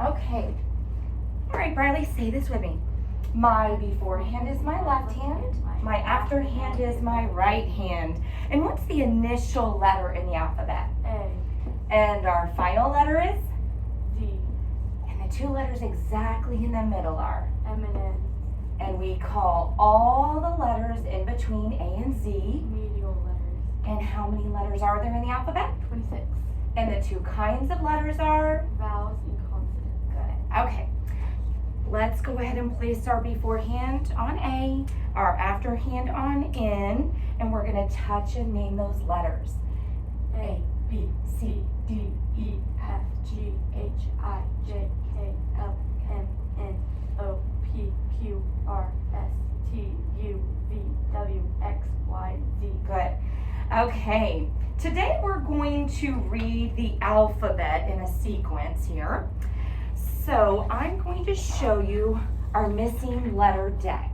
Okay. All right, Bradley, say this with me. My beforehand is my left hand. My after hand is my right hand. And what's the initial letter in the alphabet? A. And our final letter is? D. And the two letters exactly in the middle are? M and N. And we call all the letters in between A and Z. Medial letters. And how many letters are there in the alphabet? 26. And the two kinds of letters are? Vowels and consonants. Good. Okay. Let's go ahead and place our beforehand on A, our afterhand on N, and we're going to touch and name those letters. A, B, C, D, E, F, G, H, I, J, K, L, M, N, O, P, Q, R, S, T, U, V, W, X, Y, Z. Good. Okay. Today we're going to read the alphabet in a sequence here. So I'm going to show you our missing letter deck.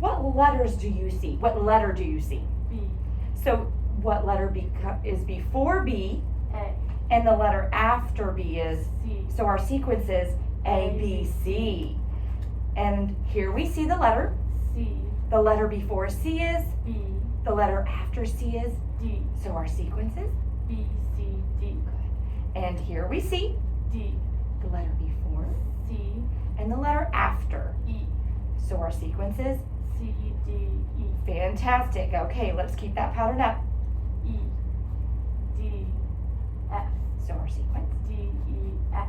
What letters do you see? What letter do you see? B, So what letter is before B, A, and the letter after B is? C, So our sequence is A, B, C. And here we see the letter. C, The letter before C is, B, the letter after C is. D, So our sequence is, B, C, D, and here we see D, the letter before C, and the letter after. E, So our sequence is C, D, E, fantastic. Okay, let's keep that pattern up. E, D, F, So our sequence, D, E, F,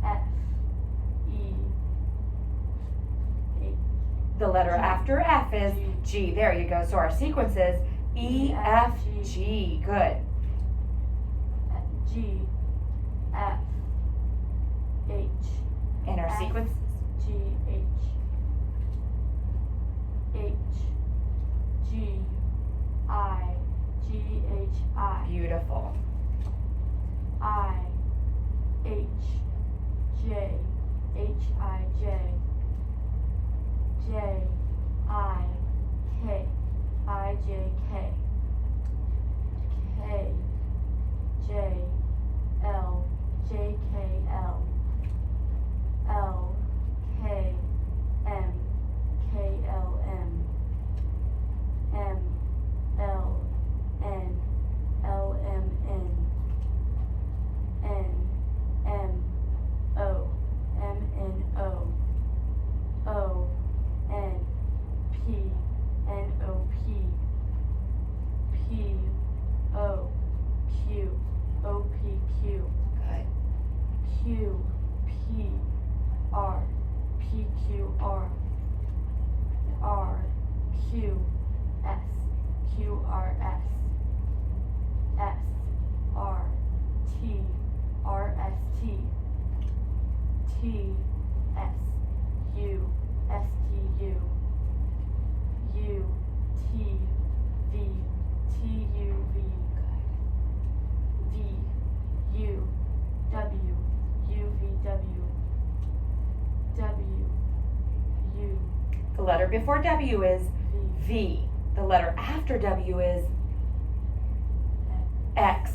F, E, H, the letter G. after F is G. G. There you go. So our sequence is E, F, G. Good. G, F, H, And our F. sequence, G, H, H, G, I, G, H, I, beautiful. I, H, J, H, I, J, J, I, K, I, J, K, K, J, L, J, K, L, L, K, M, K, L, M, M, L, N, L, M, N, N, M, O, M, N, O, O, N, P, N, O, P, P, O, Q, O, P, Q, Good. Q, P, R, P, Q, R, R, Q, S, Q, R, S, S, R, T, R, S, T, T, S, U, S, T, U, U, T, V, T, U, V, V, U, W, U, V, W, W, U, The letter before W is V, V. The letter after W is X.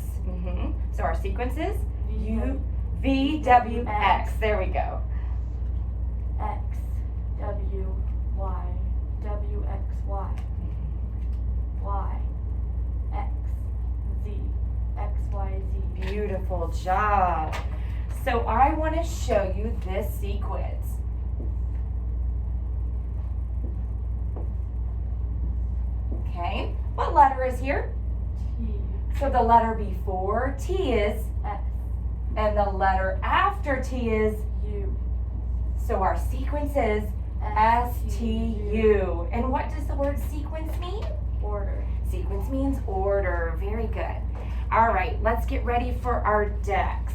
So our sequence is V, U, V, W, X. There we go. X, W, Y, W, X, Y, Y, X, Z, X, Y, Z. Beautiful job. So I want to show you this sequence. Okay, what letter is here? T, So the letter before T is, S, and the letter after T is, U, so our sequence is S-T-U. And what does the word sequence mean? Order. Sequence means order. Very good. All right, let's get ready for our decks.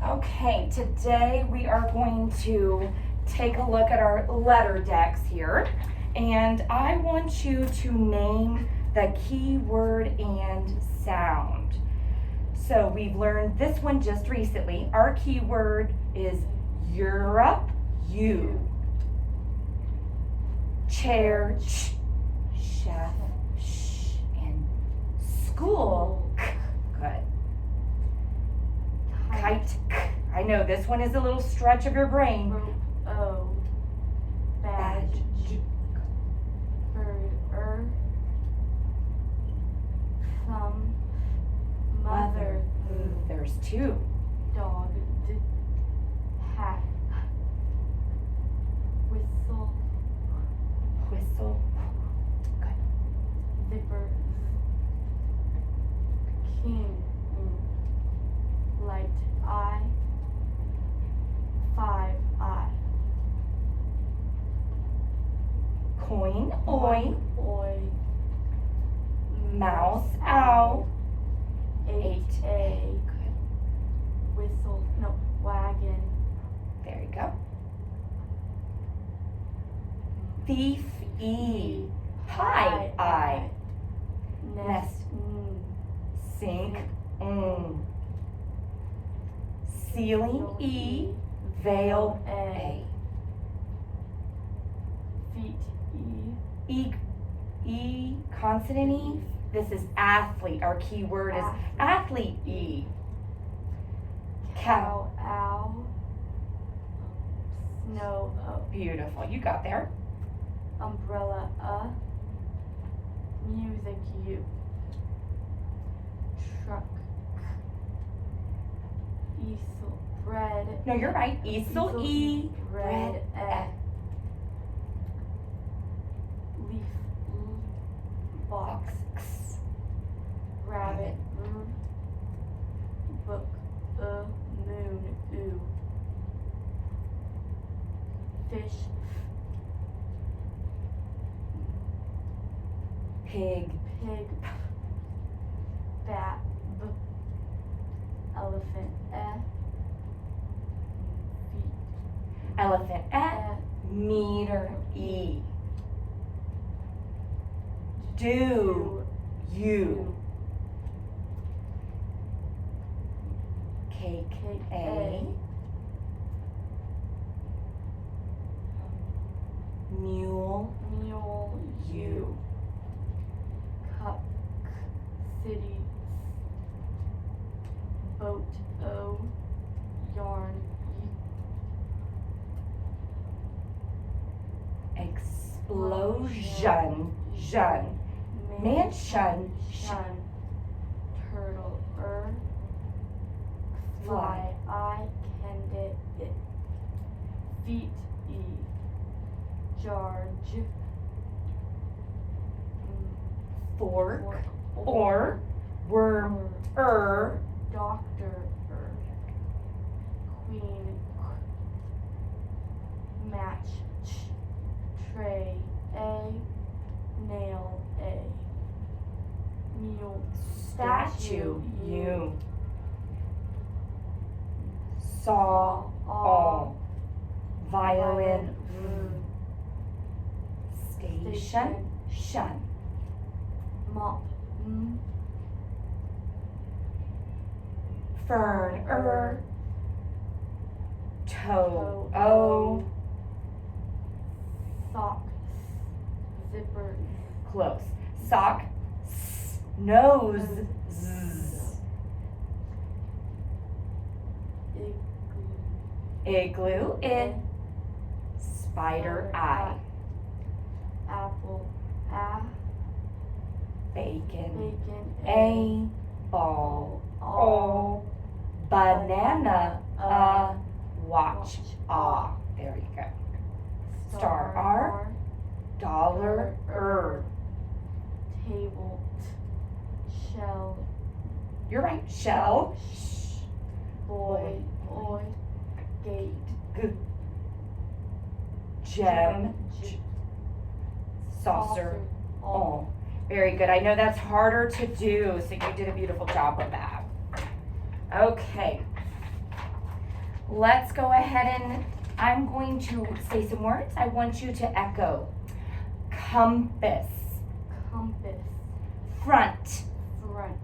Okay, today we are going to take a look at our letter decks here. And I want you to name the keyword and sound. So we've learned this one just recently. Our keyword is Europe, U. Chair, ch. Chef, sh. And school, k. Good. know this one is a little stretch of your brain. Rope, O. Badge. Bird, Thumb. Mother. There's two. Dog. Hat. Whistle. Whistle. Zipper. King. Light. Eye. 5. Eye. Coin. Oi. Oi. Mouse. Ow. 8. A. Good. Whistle. No. Wagon. There you go. Thief. E. Pie. I. Nest. Sink. Ceiling. E. Veil. A. Feet. E. E. Consonant E. This is athlete. Our key word is athlete. E. Cow. Ow. Snow. O. Beautiful. You got there. Umbrella. Music. U. Truck. Easel. Bread. No, you're right. Easel. E. Bread. Bread. Leaf. Box. X. Rabbit. Book. Moon. Oo. Fish. Pig. Pig. Bat. Elephant. Feet. Elephant. Meter. E. Do. U. Cake. Cake. A. Mule. Mule. U. Cup. City. Boat. O. Yarn. Explosion. Jun. Mansion. Shun. Turtle. Fly. I. Candid. It. Feet. E. Charge. Fork. Or. Worm. Doctor. Queen. Match. Tray. A. Nail. A. Mule. Statue. U. Saw. All. Violin. Station. Shun. Mop. Fern. Toe. O. Sock. Zipper. Close. Sock. Nose. Z. Igloo. I. Spider. I. Apple. A. Bacon. Bacon. A. Ball. O. Banana. Watch. Ah. There you go. Star. R. Dollar. Table. Shell. You're right. Shell. Boy. Oi. Gate. G. Gem. Saucer. All. Very good. I know that's harder to do, so you did a beautiful job with that. Okay. Let's go ahead and I'm going to say some words. I want you to echo. Compass. Compass. Front. Front.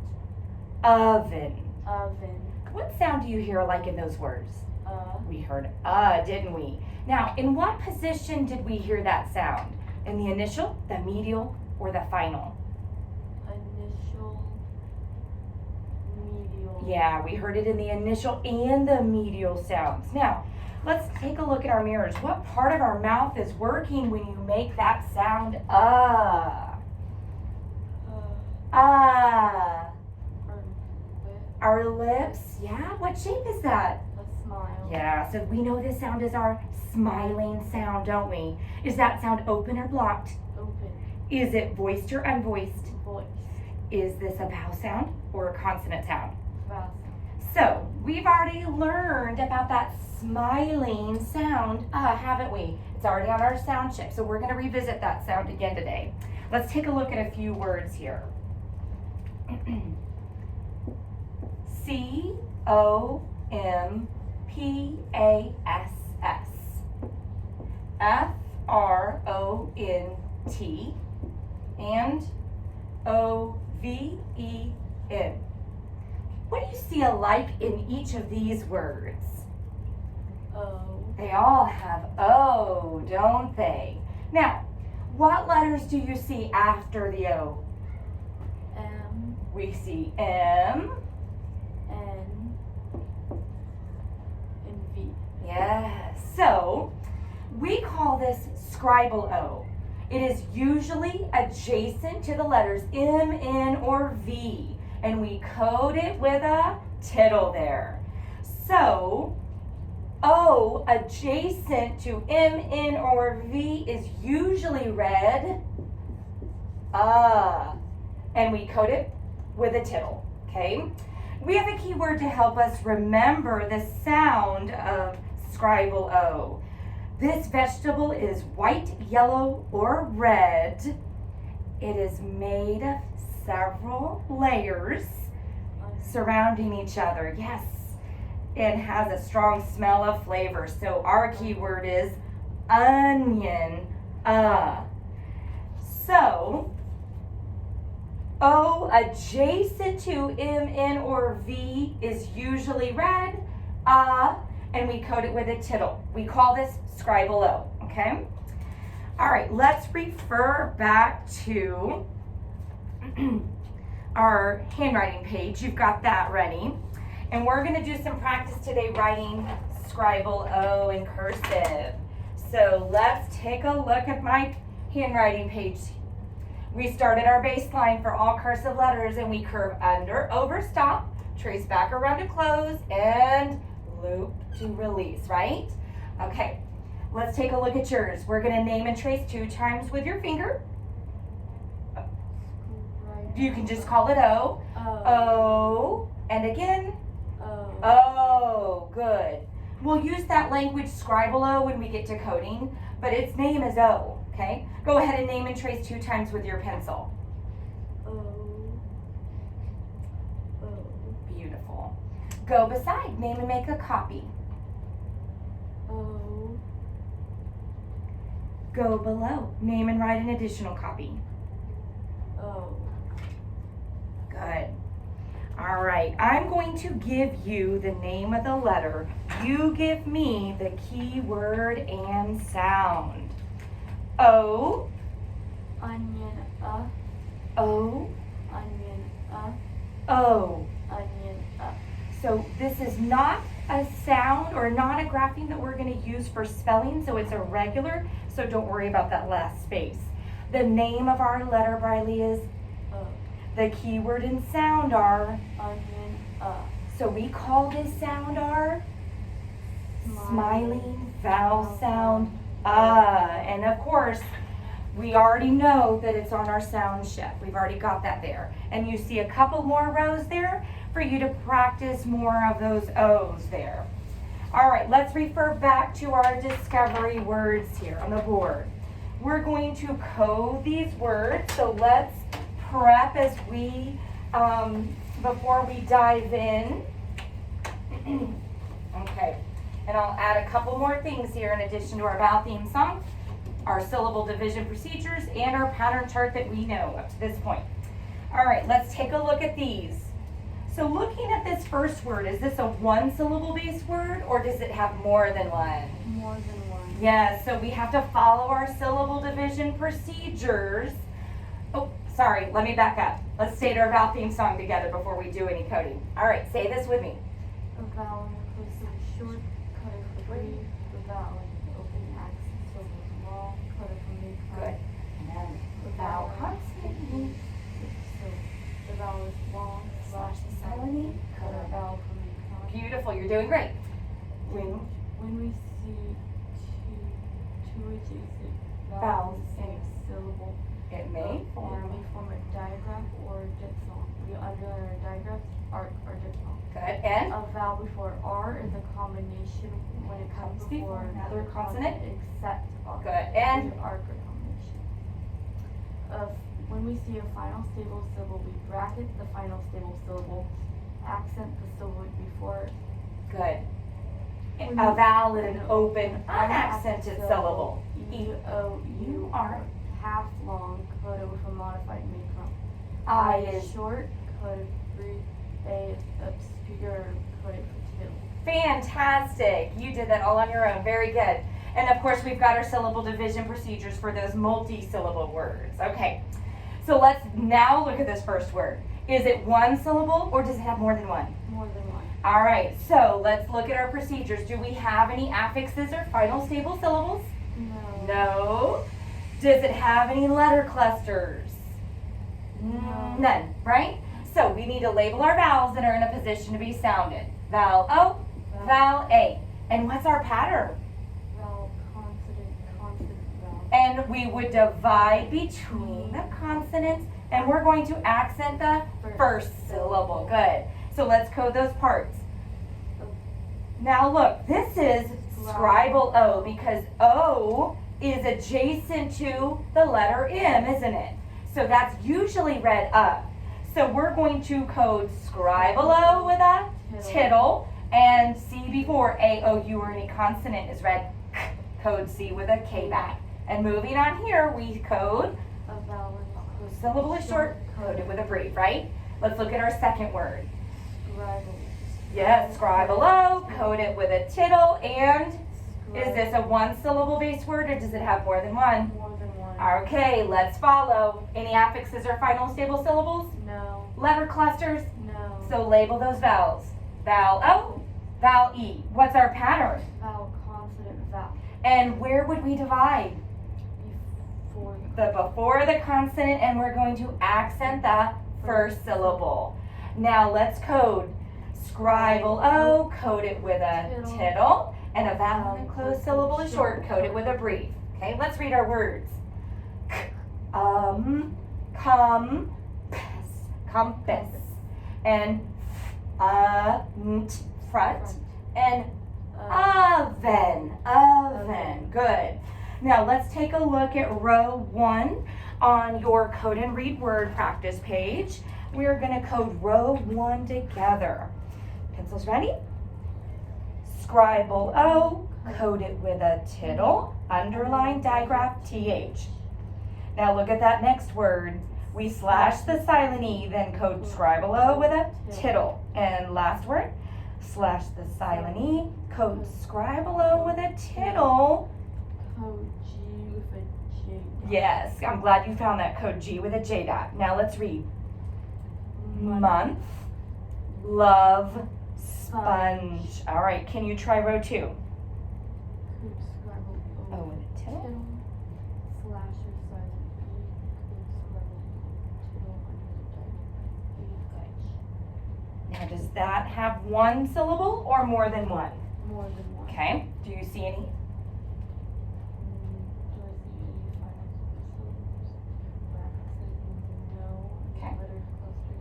Oven. Oven. What sound do you hear like in those words? We heard didn't we? Now, in what position did we hear that sound? In the initial, the medial, or the final? Initial. Medial. Yeah, we heard it in the initial and the medial sounds. Now, let's take a look at our mirrors. What part of our mouth is working when you make that sound Ah. Our lips, yeah, what shape is that? A smile. Yeah, so we know this sound is our smiling sound, don't we? Is that sound open or blocked? Open. Is it voiced or unvoiced? Voice. Is this a vowel sound or a consonant sound? Vowel. So, we've already learned about that smiling sound, haven't we? It's already on our sound chip, so we're going to revisit that sound again today. Let's take a look at a few words here. COMPASS, FRONT, and OVEN. What do you see alike in each of these words? O. They all have O, don't they? Now, what letters do you see after the O? M. We see M. N. And V. Yes. So, we call this scribal O. It is usually adjacent to the letters M, N, or V, and we code it with a tittle there. So, O adjacent to M, N, or V is usually read and we code it with a tittle, okay? We have a keyword to help us remember the sound of scribal O. This vegetable is white, yellow, or red. It is made of several layers surrounding each other. Yes, it has a strong smell of flavor. So our keyword is onion. So, O adjacent to M, N, or V is usually red. And we code it with a tittle. We call this scribal O, okay? All right, let's refer back to our handwriting page. You've got that ready. And we're gonna do some practice today writing scribal O in cursive. So let's take a look at my handwriting page. We started our baseline for all cursive letters and we curve under, over, stop, trace back around to close, and loop to release, right? Okay, let's take a look at yours. We're gonna name and trace 2 times with your finger. You can just call it O. O, and again, O, good. We'll use that language scribal O when we get to coding, but its name is O, okay? Go ahead and name and trace 2 times with your pencil. Beautiful. Go beside, name and make a copy. Go below, name and write an additional copy. Good. All right, I'm going to give you the name of the letter. You give me the key word and sound. O. Onion. O. Onion. O. Onion. So this is not a sound or not a grapheme that we're going to use for spelling, so it's irregular, so don't worry about that last space. The name of our letter, Briley, is O. the keyword and sound are Onion. So we call this sound our smiling vowel sound and of course we already know that it's on our sound chip. We've already got that there, and you see a couple more rows there for you to practice more of those O's there. All right, let's refer back to our discovery words here on the board. We're going to code these words, so let's prep as we before we dive in. Okay, and I'll add a couple more things here in addition to our vowel theme song, our syllable division procedures, and our pattern chart that we know up to this point. All right, let's take a look at these. So looking at this first word, is this a 1 syllable based word or does it have more than one? More than one. Yes, so we have to follow our syllable division procedures. Oh, sorry, let me back up. Let's state our vowel theme song together before we do any coding. All right, say this with me. A vowel inclusive short, cut it for brief. The vowel open accent syllables long, cut it for mid. Good. And then vowel consonant. So the vowel is long, slash the silent E, cut our vowel for mid. Beautiful, you're doing great. When When we see two adjacent Vowels vowels in a syllable, it may form a digraph or a diphthong. We underline our digraphs, arc, or diphthong. good. And A vowel before R is a combination when it comes before another consonant except R. good. And Is arc or combination. When we see a final stable syllable, we bracket the final stable syllable, accent the syllable before it. good. A vowel in an open, unaccented syllable. E-O-U R. Half long, coded with a modified midcrown. I I is is short, coded brief. A obscure, coded for tittle. fantastic. You did that all on your own. Very good. And of course, we've got our syllable division procedures for those multi-syllable words. Okay. So let's now look at this first word. Is it one syllable or does it have more than one? More than one. All right. So let's look at our procedures. Do we have any affixes or final stable syllables? No. No. Does it have any letter clusters? No. None, right? So we need to label our vowels that are in a position to be sounded. Vowel O, vowel A. And what's our pattern? Vowel, consonant, vowel. And we would divide between the consonants and we're going to accent the first syllable. Good. So let's code those parts. Now look, this is scribal O because O is adjacent to the letter M, isn't it? So that's usually read up. So we're going to code scribal O with a tittle and C before A, O, U or any consonant is read k. Code C with a K back. And moving on here, we code A vowel is syllable is short, coded with a brief, right? Let's look at our second word. Scribal. Yes, scribal O, code it with a tittle, and is this a one syllable based word or does it have more than one? More than one. Okay, let's follow. Any affixes or final stable syllables? No. Letter clusters? No. So label those vowels. Vowel O, vowel E. What's our pattern? Vowel, consonant, vowel. And where would we divide? Before the consonant, and we're going to accent the first syllable. Now let's code. Scribal O, code it with a tittle, and a vowel in a closed syllable is short, code it with a brief. Okay, let's read our words. Compass, and front, and oven. Good. Now let's take a look at row 1 on your code and read word practice page. We're going to code row 1 together. Pencils ready? Scribal O, code it with a tittle, underline digraph TH. Now look at that next word. We slash the silent E, then code scribal O with a tittle. And last word, slash the silent E, code scribal O with a tittle. Code G with a J. Yes, I'm glad you found that code G with a J dot. Now let's read. Month, love, sponge. All right, can you try row 2? Code scribal O with a tittle. tittle. Slash or silent E. Code scribal tittle under the digraph. Now does that have one syllable or more than one? More than one. Okay, do you see any? Do I see any final syllables? No. Okay. Letter cluster?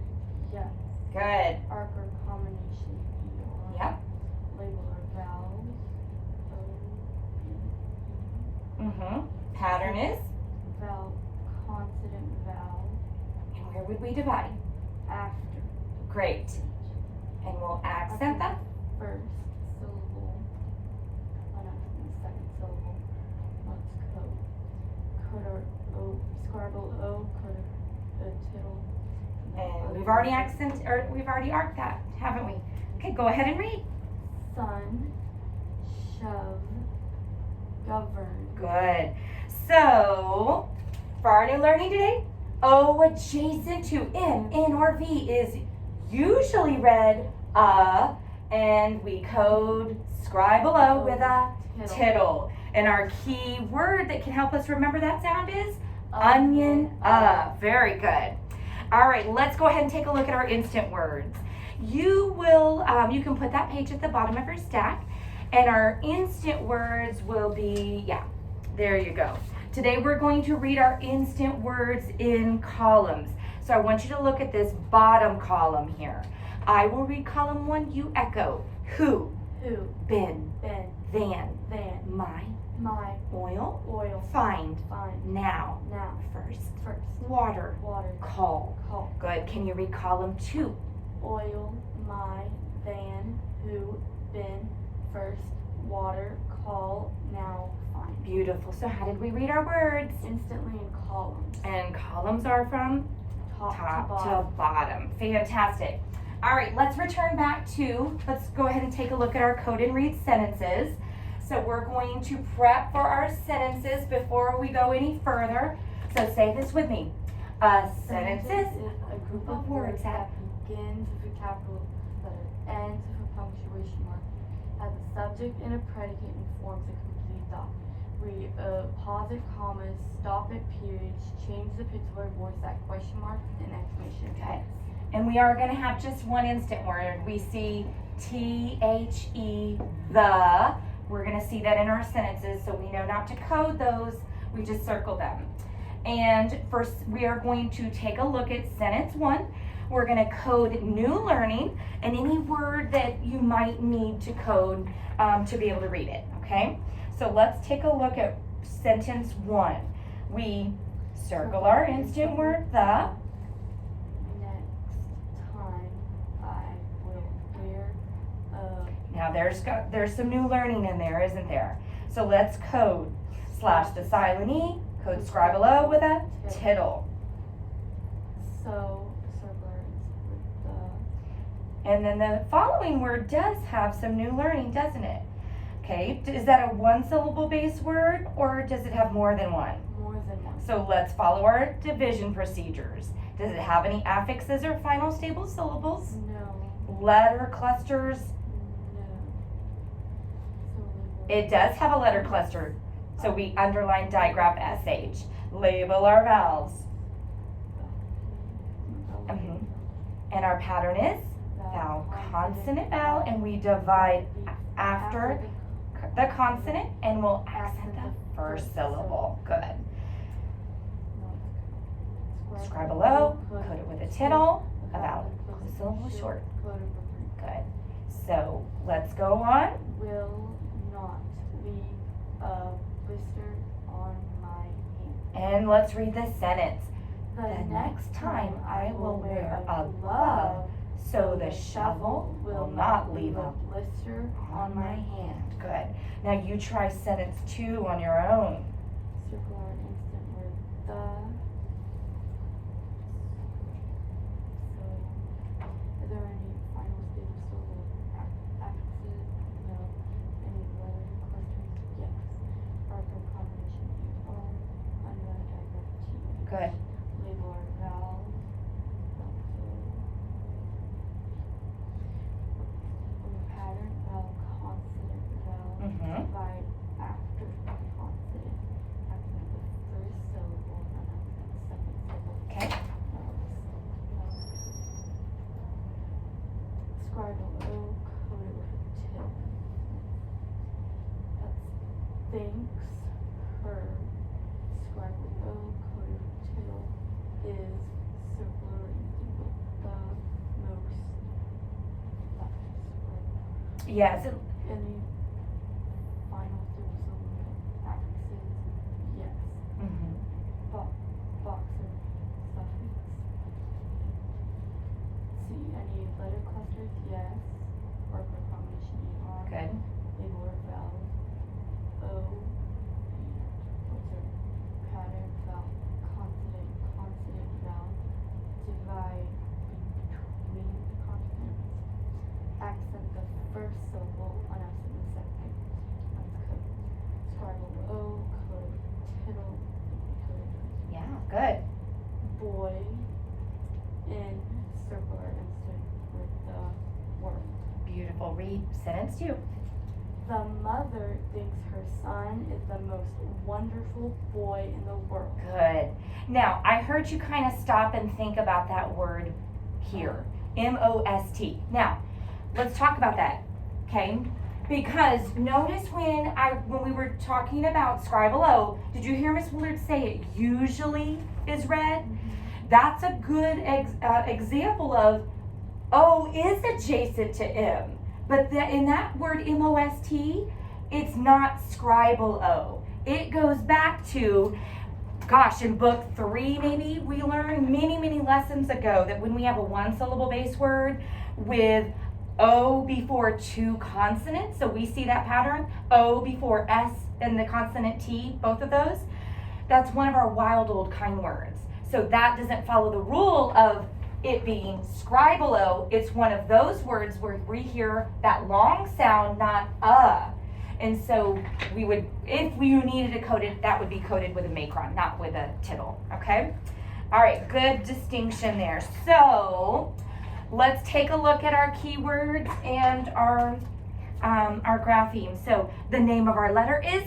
Yes. Good. Arc or combination E or. Yep. Label our vowels. O, E, Pattern is? vowel, consonant, vowel, And where would we divide? after. Great. And we'll accent that. First syllable, not after the second syllable. Let's code. Code our O, scribal O, code a tittle. And we've already we've already arced that, haven't we? Okay, go ahead and read. Sun, shove, govern. Good. So, for our new learning today, O adjacent to M, N, or V is usually read and we code scribe below with a tittle. And our key word that can help us remember that sound is onion. Very good. All right, let's go ahead and take a look at our instant words. You can put that page at the bottom of your stack, and our instant words will be, there you go. Today we're going to read our instant words in columns. So I want you to look at this bottom column here. I will read column 1, you echo. Who, been, than, my, oil, find, now, first, water, call. Good. Can you read column 2? Oil, my, than, who, been, first, water, call, now, find. Beautiful. So how did we read our words? Instantly in columns. And columns are from top to bottom. Fantastic. All right, let's return back to, let's go ahead and take a look at our code and read sentences. So we're going to prep for our sentences before we go any further. So say this with me. Sentences is a group of words that begins with a capital letter, ends with a punctuation mark, has a subject and a predicate, and forms a complete thought. We pause at commas, stop at periods, change the particular voice at question mark and exclamation. Okay. And we are going to have just one instant word. We see T-H-E, the. We're going to see that in our sentences, so we know not to code those. We just circle them. And first, we are going to take a look at sentence 1. We're going to code new learning and any word that you might need to code to be able to read it, okay? So let's take a look at sentence 1. We circle our instant word, the. Next time I will wear a... Now there's some new learning in there, isn't there? So let's code / the silent E, code scribe below with a tittle. So, circular with the... And then the following word does have some new learning, doesn't it? Okay, is that a one syllable based word or does it have more than one? More than one. So let's follow our division procedures. Does it have any affixes or final stable syllables? No. Letter clusters? No. It does have a letter cluster. So we underline digraph SH. Label our vowels. And our pattern is vowel, consonant, vowel, and we divide after the consonant and we'll accent the first syllable. Good. Scribe below, code it with a tittle, a vowel, a syllable short. Good. So let's go on. Will not leave a blister on my hand. And let's read this sentence. The next time I will wear a glove so the shovel will not leave a blister on my hand. Good. Now you try sentence 2 on your own. Circle our instant word the. So, are there any final stable syllable affixes? No. Any letter clusters? Yes. Arthur combination underline diagram T. Good. Label our vowels. Pattern vowel consonant vowel. Divide after consonant. Accent the first syllable and accent the second syllable. Okay. Scribe below, code it with a tip. That's thanks, her. Scribe below, code it with a tittle. Is circular with the most left. Yes. Any final stable syllable affixes? Yes. Boxer suffix. See any letter clusters? Yes. Orca combination ER. Good. Label or vowels. O. Pattern vowel. Consonant vowel. Divide between the consonants. Accent the first syllable, unaccent the second. That's code. Scribe below, code tittle, code. Yeah, good. boy in circular instead with the word. Beautiful. Read sentence 2. The mother thinks her son is the most wonderful boy in the world. Good. Now, I heard you kind of stop and think about that word here. M-O-S-T. Now, let's talk about that, okay? Because notice when we were talking about Scribble O, did you hear Miss Willard say it usually is read? That's a good example of O is adjacent to M. But in that word M-O-S-T, it's not Scribble O. It goes back to, gosh, in book 3 maybe, we learned many lessons ago that when we have a one-syllable base word with O before 2 consonants, so we see that pattern, O before S and the consonant T, both of those, that's one of our wild old kind words. So that doesn't follow the rule of it being Scribble O. It's one of those words where we hear that long sound, not And so we would, if we needed to code it, that would be coded with a macron, not with a tittle, okay? All right, good distinction there. So let's take a look at our keywords and our grapheme. So the name of our letter is?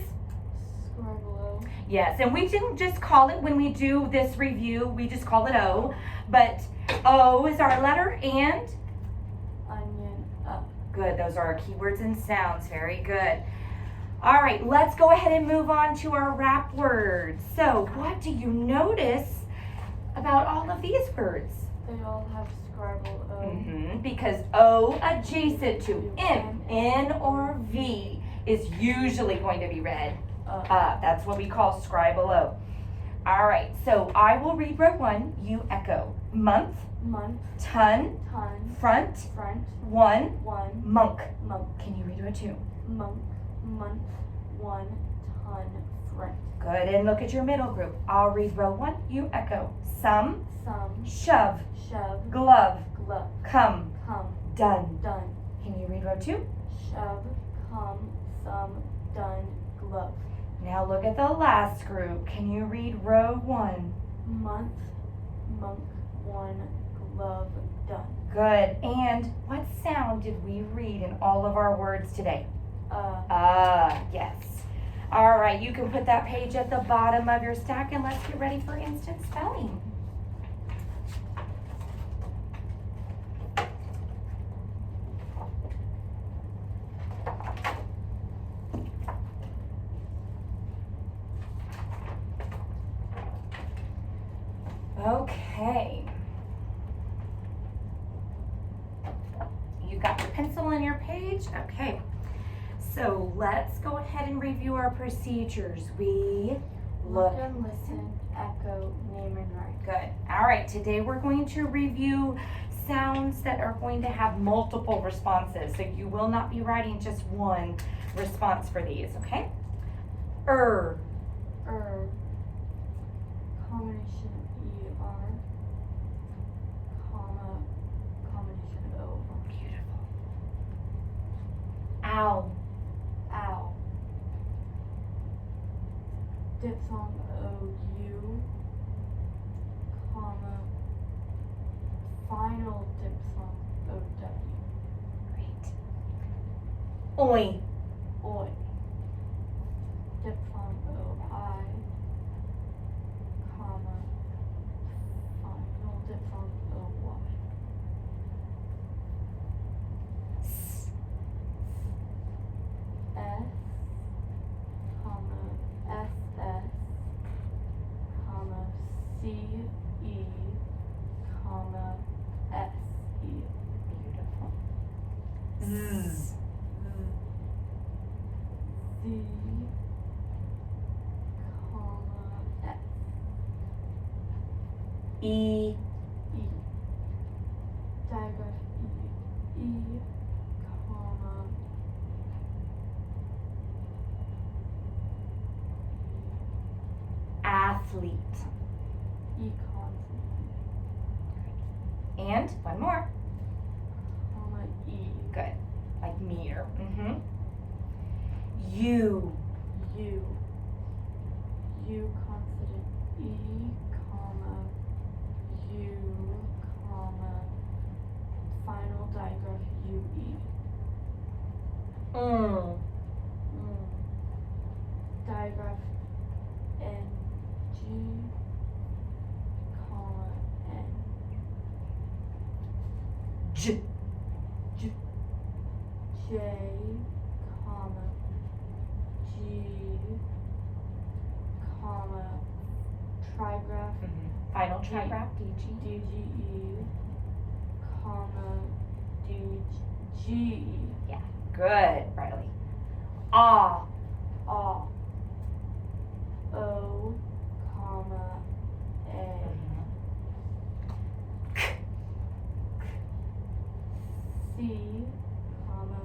Scribble O. Yes, and we didn't just call it, when we do this review, we just call it O, but O is our letter and? Onion up. Good, those are our keywords and sounds, very good. All right, let's go ahead and move on to our wrap words. So what do you notice about all of these words? They all have Scribble O. Because O adjacent to M, N, or V is usually going to be read. That's what we call Scribble O. All right, so I will read row 1, you echo. Month, Month, ton, ton, front, front, 1, one, monk. monk, Can you read row 2? monk, month, 1, ton, front. Good, and look at your middle group. I'll read row 1, you echo. Some, Some, shove, shove, glove, glove, come, come, done. done. Can you read row 2? Shove, come, some, done, glove. Now look at the last group. Can you read row 1? Month, monk, 1, glove, done. Good, and what sound did we read in all of our words today? Yes. All right, you can put that page at the bottom of your stack and let's get ready for instant spelling. Okay. You got your pencil and your page? Okay. So let's go ahead and review our procedures. We look and listen, echo, name and write. Good. All right, today we're going to review sounds that are going to have multiple responses. So you will not be writing just one response for these, okay? Combination of ER, comma, combination of O. Beautiful. Ow. Ow. Diphthong OU, comma, final diphthong OW. Great. Oi. Oi. Diphthong OI, comma, final diphthong OY. S. S, comma, SS, comma, CE, comma, SE. Beautiful. Z. Z, comma, S. E. E. Digraph E. E, comma. Athlete. E consonant. And one more. Comma E. Good. Like meter. U. U. U consonant E, comma. W-E. Mm. Digraph N-G, comma, N. J. J, comma, G, comma, trigraph Final trigraph, DG. D-G-E, comma, D-G-E. Good, Riley. Ah. A, O, comma, A. C, comma,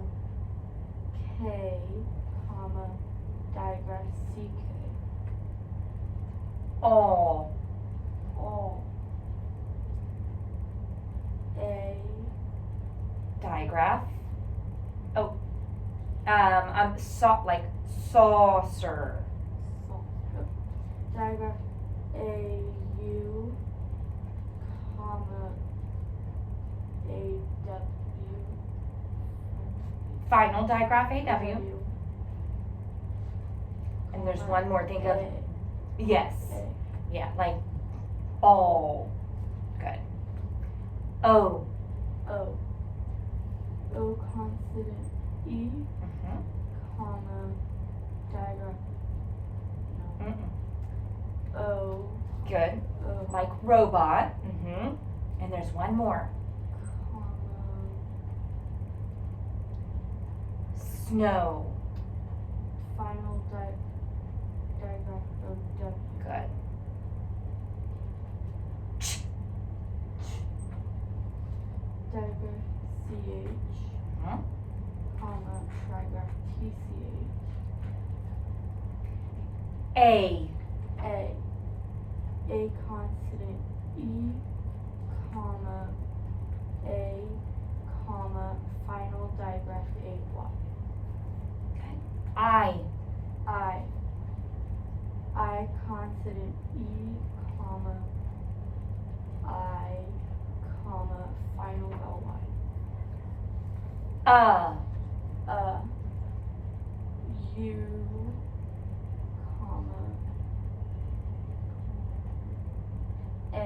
K, comma, digraph CK. All. All. A, Digraph. Oh. Like saucer. digraph A, U, comma, A, W. Final digraph, AW. And there's comma, one more. Think of, A, yes. A. Yeah, like all. Good. O. O. O consonant E, comma, digraph. No. Mm-mm. O. Good. O. Like robot. And there's one more. Comma. Snow. Final digraph O W. Good. Digraph CH, comma, trigraph TCH. A. A consonant E, comma, A, comma, final digraph AY. I. I consonant E, comma, I, comma, final LY. U, comma, A,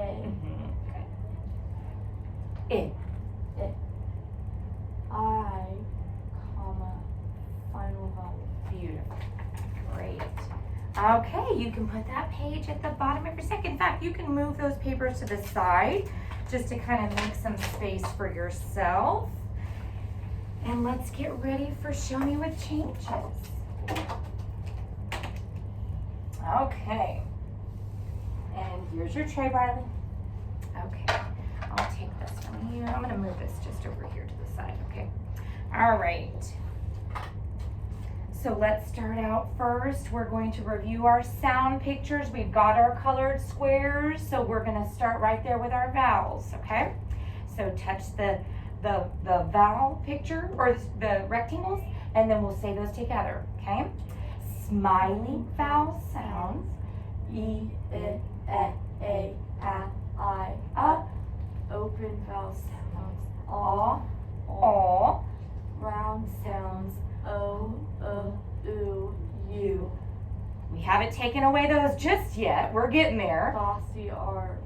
I. I, comma, final vowel. Beautiful. Great. Okay, you can put that page at the bottom of your stack. In fact, you can move those papers to the side just to kind of make some space for yourself. And let's get ready for Show Me with Changes. Okay. And here's your tray, Riley. Okay, I'll take this one here. I'm gonna move this just over here to the side, okay? All right. So let's start out first. We're going to review our sound pictures. We've got our colored squares, so we're gonna start right there with our vowels, okay? So touch the vowel picture, or the rectangles, and then we'll say those together, okay? Smiley vowel sounds. E, I, A, I. Open vowel sounds. aw, aw. Round sounds. O, U. We haven't taken away those just yet. We're getting there. Bossy R,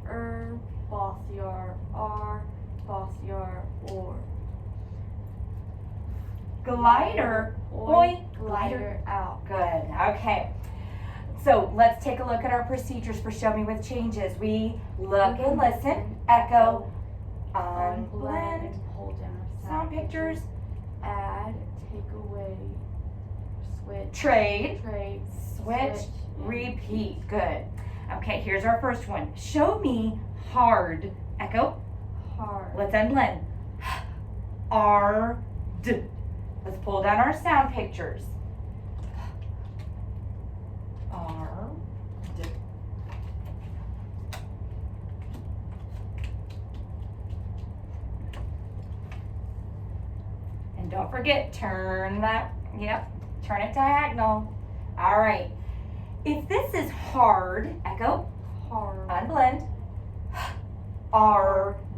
bossy R, bossy R, or. Glider, oi, glider out. Good, okay. So let's take a look at our procedures for Show Me with Changes. We look and listen, echo, unblend, hold down our sound pictures, add, take away, switch, trade, switch, switch, and repeat. Good. Okay, here's our first one. Show me hard, echo. hard, Let's unblend. D. Let's pull down our sound pictures. D. And don't forget, turn it diagonal. All right. If this is hard, echo, hard, unblend.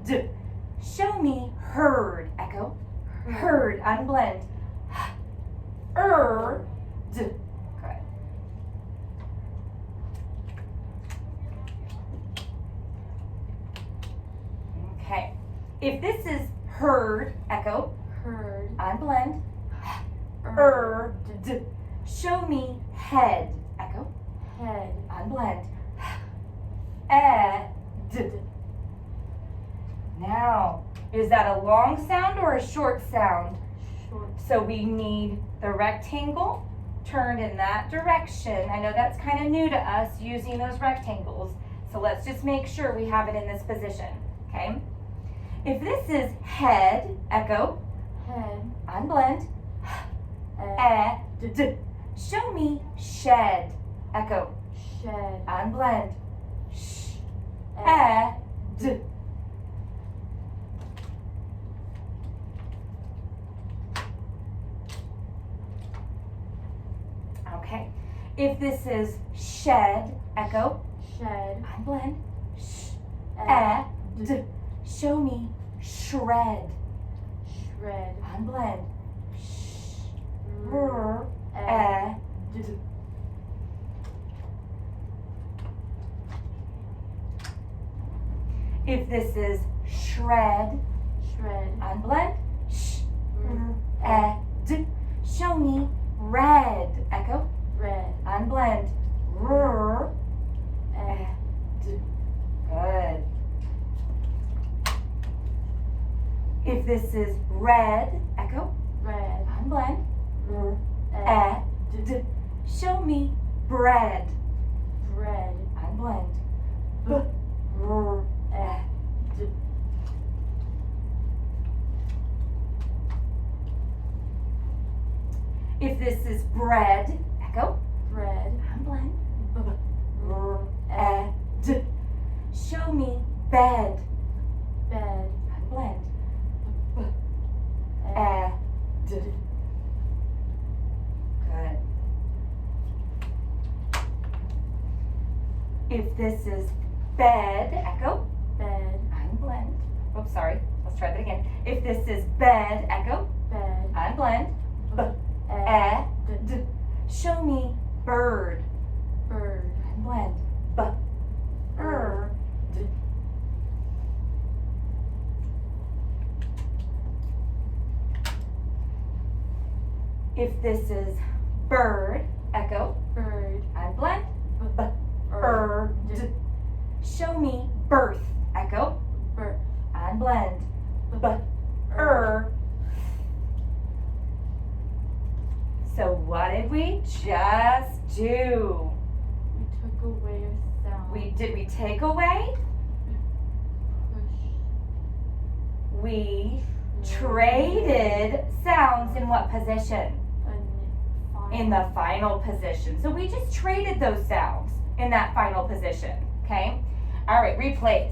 D. Show me heard, echo. Heard. bird, unblend. D. Good. Okay. If this is heard, echo, Heard. unblend. D. Show me head, echo, Head. unblend. D. Now, is that a long sound or a short sound? Short. So we need the rectangle turned in that direction. I know that's kind of new to us using those rectangles. So let's just make sure we have it in this position, okay? If this is head, echo, Head. unblend, D. Show me shed, echo, Shed. unblend, D. Okay. If this is shed, echo, Shed. unblend, D. Show me shred, Shred. unblend, D. If this is shred, Shred. unblend, D. Show me red, echo, Red. unblend, D. Good. If this is red, echo, Red. unblend, D. Show me bread, Bread. unblend, D. If this is bread, echo, Bread. unblend, D. Show me bed, Bed. unblend, D. Good. If this is bed, echo, Bed. unblend. Oops, sorry. Let's try that again. If this is bed, echo, Bed. unblend, D. Show me bird, Bird. unblend, D. If this is bird, echo, Bird. unblend, D. Show me birth, echo, Bird. unblend, So what did we just do? We took away a sound. Did we take away? Push. We traded sounds in what position? In the final position. So we just traded those sounds in that final position, okay? All right, replace.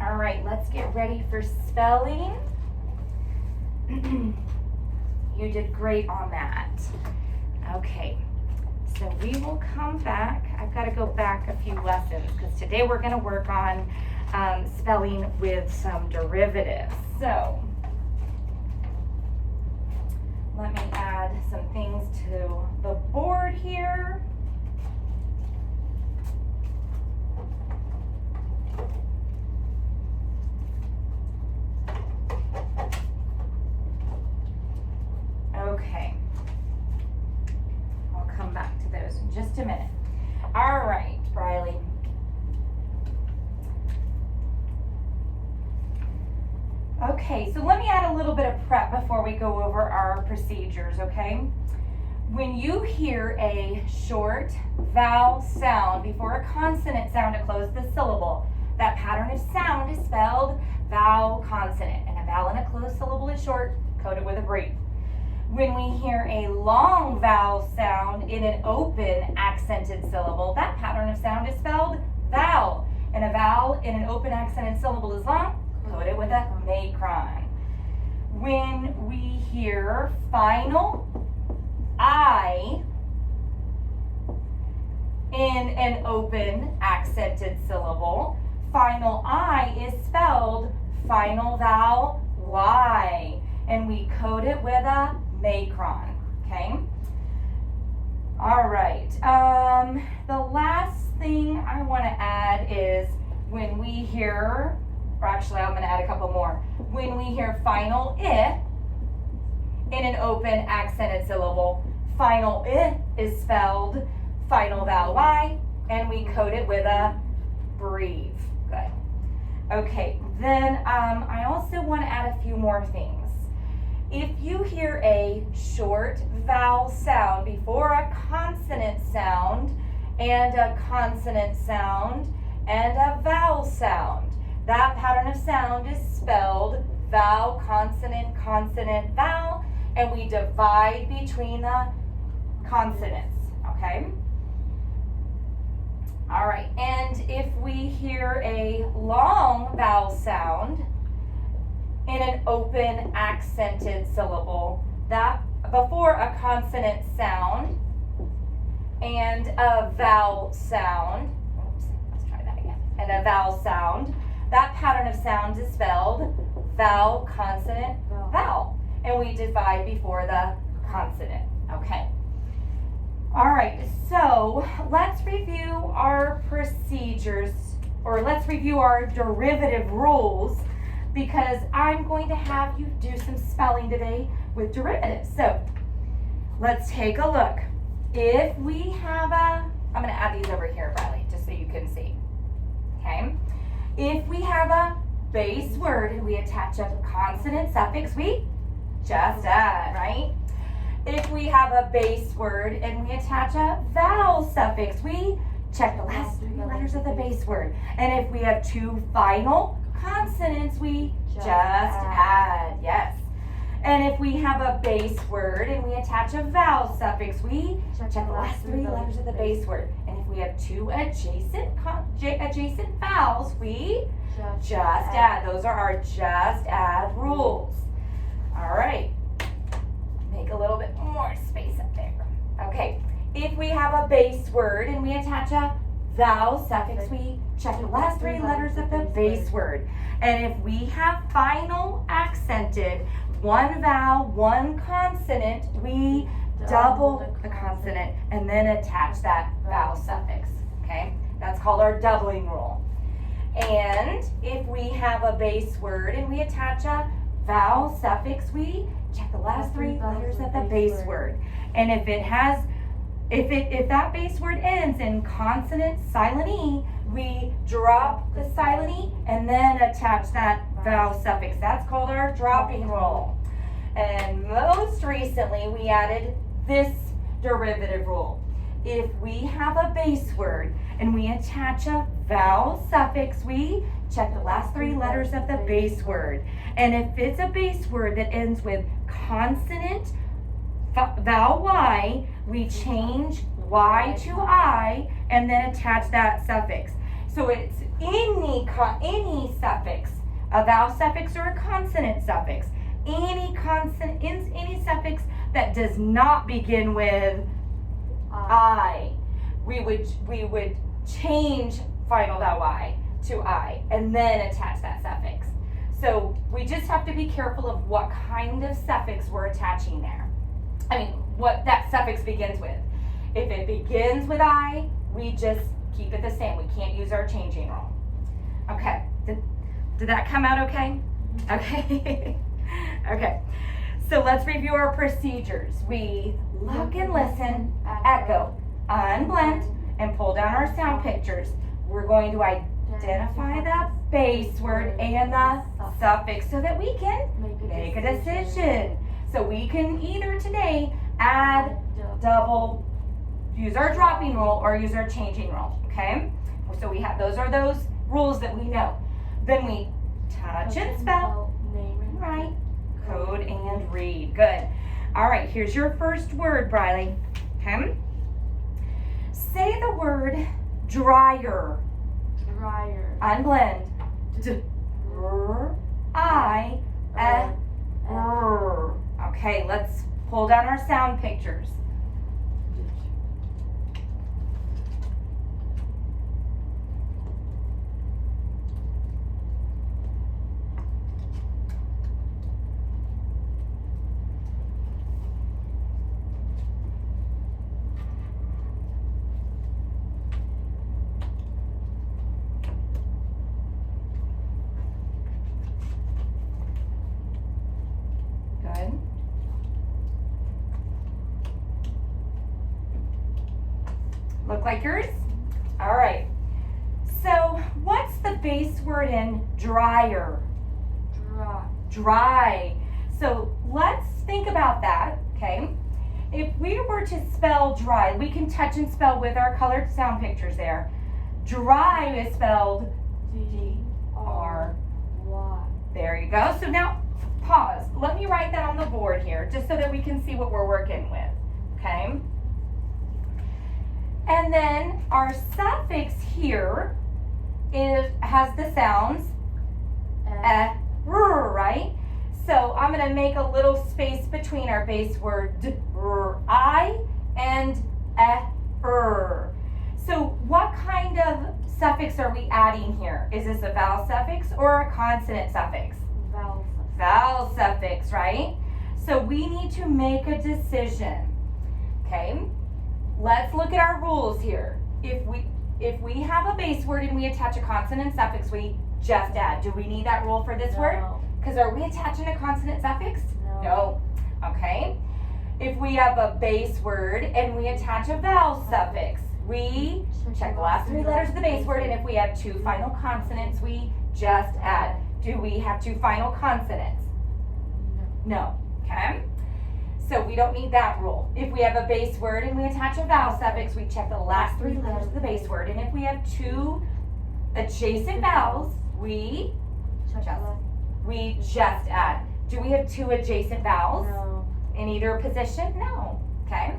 All right, let's get ready for spelling. You did great on that. Okay, so we will come back. I've got to go back a few lessons because today we're going to work on spelling with some derivatives. So let me add some things to the board here. Okay. I'll come back to those in just a minute. All right, Briley. Okay, so let me add a little bit of prep before we go over our procedures, okay? When you hear a short vowel sound before a consonant sound to close the syllable, that pattern of sound is spelled vowel consonant, and a vowel in a closed syllable is short, coded with a brief. When we hear a long vowel sound in an open accented syllable, that pattern of sound is spelled vowel, and a vowel in an open accented syllable is long, coded with a macron. When we hear final I in an open accented syllable. Final I is spelled final vowel Y, and we code it with a macron, okay? All right, the last thing I want to add is when we hear, or actually I'm going to add a couple more. When we hear final I in an open accented syllable, final I is spelled final vowel Y, and we code it with a breathe. Good. Okay, then I also want to add a few more things. If you hear a short vowel sound before a consonant sound and a consonant sound and a vowel sound, that pattern of sound is spelled vowel, consonant, consonant, vowel, and we divide between the consonants, okay? All right, and if we hear a long vowel sound in an open accented syllable, that before a consonant sound and a vowel sound, let's try that again, and a vowel sound, that pattern of sound is spelled vowel, consonant, vowel, and we divide before the consonant, okay? All right, so let's review our procedures, or let's review our derivative rules, because I'm going to have you do some spelling today with derivatives. So let's take a look. If we have I'm going to add these over here, Riley, just so you can see, okay? If we have a base word and we attach a consonant suffix, we just add, right? If we have a base word and we attach a vowel suffix, we check the last 3 letters of the base word. And if we have 2 final consonants, we just add, yes. And if we have a base word and we attach a vowel suffix, we check the last 3 letters of the base word. And if we have 2 adjacent vowels, we just add. Those are our just add rules. All right. Make a little bit more space up there. Okay, if we have a base word and we attach a vowel suffix, we check the last 3 letters of the base word. And if we have final accented, 1 vowel, 1 consonant, we double the consonant and then attach that vowel suffix, okay? That's called our doubling rule. And if we have a base word and we attach a vowel suffix, we check the last 3 letters of the base word. And if it has, if that base word ends in consonant silent E, we drop the silent E and then attach that vowel suffix. That's called our dropping rule. And most recently, we added this derivative rule. If we have a base word and we attach a vowel suffix, we check the last 3 letters of the base word. And if it's a base word that ends with consonant vowel Y, we change Y to I and then attach that suffix. So it's any suffix, a vowel suffix or a consonant suffix, any suffix that does not begin with I, we would change final vowel Y to I and then attach that suffix. So we just have to be careful of what kind of suffix we're attaching there. I mean, what that suffix begins with. If it begins with I, we just keep it the same. We can't use our changing rule. Okay, did that come out okay? Okay. Okay, so let's review our procedures. We look and listen, echo, unblend, and pull down our sound pictures. We're going to identify the base word and the suffix so that we can make a decision. So we can either today add, double, use our dropping rule, or use our changing rule, okay? So we have, those are those rules that we know. Then we touch and spell, write, code, and read. Good. All right, here's your first word, Briley. Okay? Say the word dryer. Dryer. Unblend. D-r-i-e-r. Okay, let's pull down our sound pictures. like yours? All right. So what's the base word in dryer? Dry. Dry. So let's think about that, okay? If we were to spell dry, we can touch and spell with our colored sound pictures there. Dry is spelled D-R-Y. There you go. So now pause. Let me write that on the board here just so that we can see what we're working with, okay? And then our suffix here has the sounds right? So I'm going to make a little space between our base word I and So what kind of suffix are we adding here? Is this a vowel suffix or a consonant suffix? Vowel. Vowel suffix, right? So we need to make a decision. Okay? Let's look at our rules here. If we have a base word and we attach a consonant suffix, we just add. Do we need that rule for this word? Because are we attaching a consonant suffix? No. Okay. If we have a base word and we attach a vowel suffix, we check the last 3 letters of the base word, and if we have 2 final consonants, we just add. Do we have 2 final consonants? No. Okay. So we don't need that rule. If we have a base word and we attach a vowel suffix, we check the last 3 letters of the base word, and if we have 2 adjacent vowels, we just add. Do we have 2 adjacent vowels? No. In either position? No. Okay.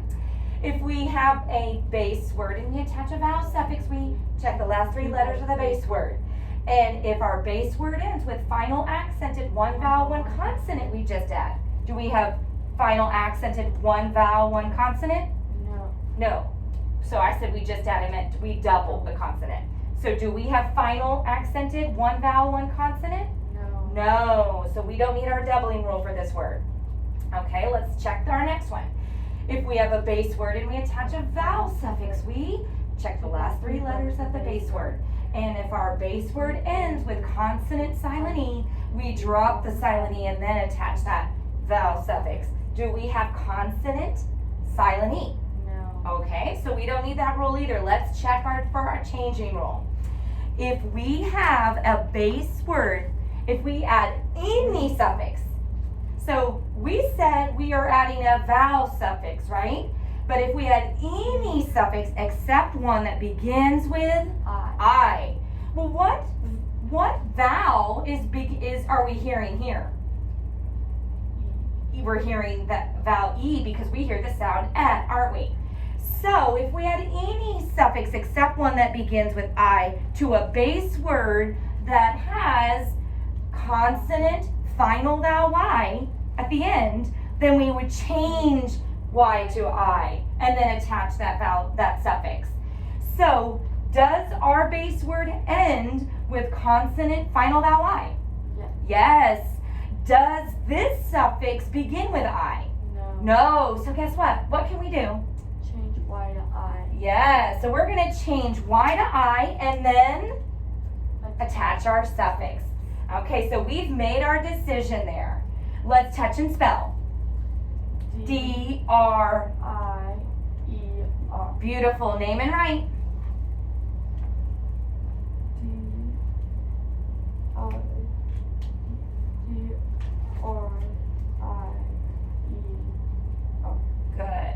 If we have a base word and we attach a vowel suffix, we check the last 3 letters of the base word. And if our base word ends with final accented 1 vowel, 1 consonant, we just add. Do we have final accented 1 vowel, 1 consonant? No. No. So I said we just add, I meant we double the consonant. So do we have final accented 1 vowel, 1 consonant? No. No. So we don't need our doubling rule for this word. Okay, let's check our next one. If we have a base word and we attach a vowel suffix, we check the last 3 letters of the base word. And if our base word ends with consonant silent E, we drop the silent E and then attach that vowel suffix. Do we have consonant silent E? No. Okay, so we don't need that rule either. Let's check for our changing rule. If we have a base word, if we add any suffix, so we said we are adding a vowel suffix, right? But if we add any suffix except one that begins with I, well, what vowel are we hearing here? We're hearing that vowel E because we hear the sound et, aren't we? So if we add any suffix except one that begins with I to a base word that has consonant final vowel Y at the end, then we would change Y to I and then attach that suffix. So does our base word end with consonant final vowel I? Yes. Does this suffix begin with I? No. No. So guess what? What can we do? Change Y to I. Yeah. So we're going to change Y to I and then attach our suffix. Okay, so we've made our decision there. Let's touch and spell. D-R. I-E-R. Beautiful. Name and write. D-R-I-E-R. Good.